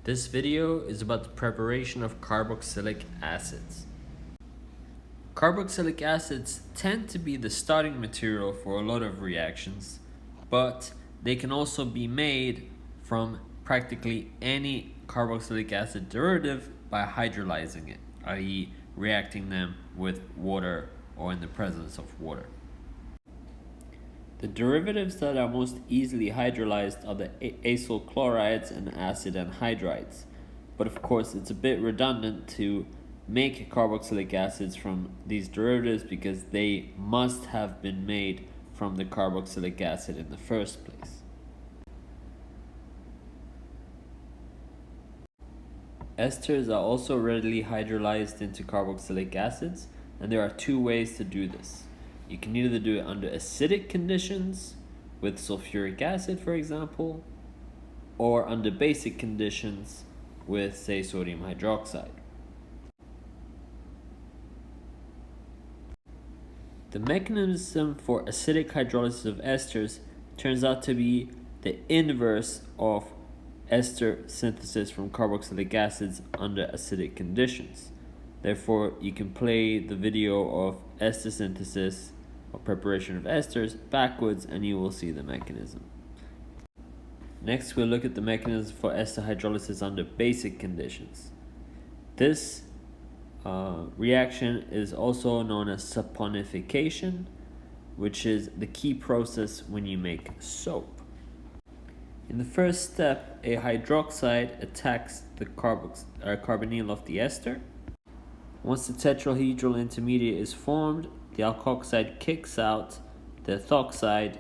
This video is about the preparation of carboxylic acids. Carboxylic acids tend to be the starting material for a lot of reactions, but they can also be made from practically any carboxylic acid derivative by hydrolyzing it, i.e. reacting them with water or in the presence of water. The derivatives that are most easily hydrolyzed are the acyl chlorides and acid anhydrides. But of course, it's a bit redundant to make carboxylic acids from these derivatives because they must have been made from the carboxylic acid in the first place. Esters are also readily hydrolyzed into carboxylic acids, and there are two ways to do this. You can either do it under acidic conditions, with sulfuric acid for example, or under basic conditions with, say, sodium hydroxide. The mechanism for acidic hydrolysis of esters turns out to be the inverse of ester synthesis from carboxylic acids under acidic conditions. Therefore, you can play the video of ester synthesis or preparation of esters backwards and you will see the mechanism. Next, we'll look at the mechanism for ester hydrolysis under basic conditions. This reaction is also known as saponification, which is the key process when you make soap. In the first step, a hydroxide attacks the carbonyl of the ester. Once the tetrahedral intermediate is formed, the alkoxide kicks out the ethoxide,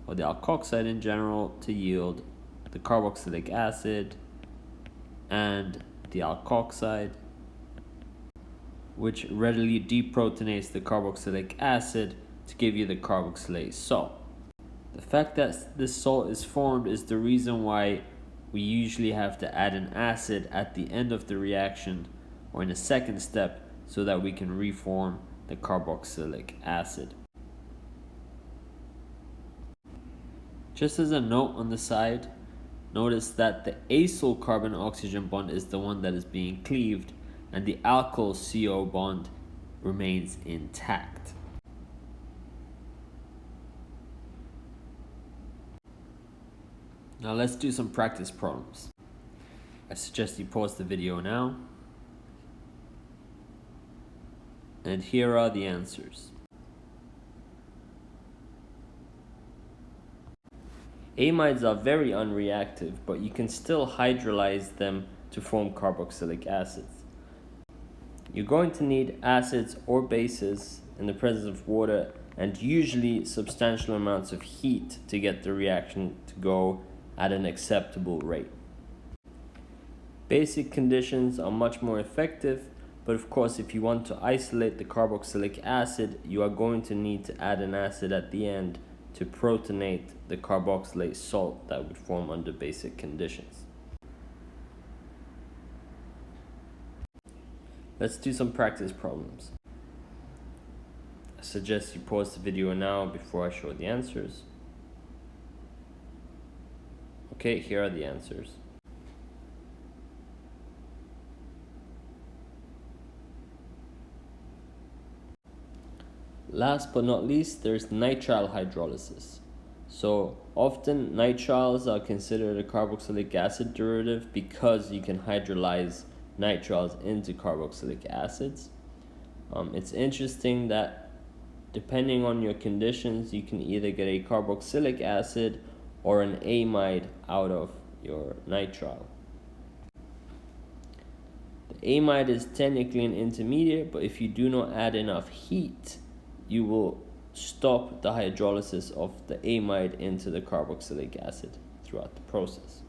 or the alkoxide in general, to yield the carboxylic acid and the alkoxide, which readily deprotonates the carboxylic acid to give you the carboxylate salt. The fact that this salt is formed is the reason why we usually have to add an acid at the end of the reaction or in a second step so that we can reform the carboxylic acid. Just as a note on the side, notice that the acyl carbon-oxygen bond is the one that is being cleaved and the alkyl CO bond remains intact. Now let's do some practice problems. I suggest you pause the video now. And here are the answers. Amides are very unreactive, but you can still hydrolyze them to form carboxylic acids. You're going to need acids or bases in the presence of water and usually substantial amounts of heat to get the reaction to go at an acceptable rate. Basic conditions are much more effective, but of course if you want to isolate the carboxylic acid, you are going to need to add an acid at the end to protonate the carboxylate salt that would form under basic conditions. Let's do some practice problems. I suggest you pause the video now before I show the answers. Okay, here are the answers. Last but not least, there's nitrile hydrolysis. So often nitriles are considered a carboxylic acid derivative because you can hydrolyze nitriles into carboxylic acids. It's interesting that depending on your conditions, you can either get a carboxylic acid or an amide out of your nitrile. The amide is technically an intermediate, but if you do not add enough heat, you will stop the hydrolysis of the amide into the carboxylic acid throughout the process.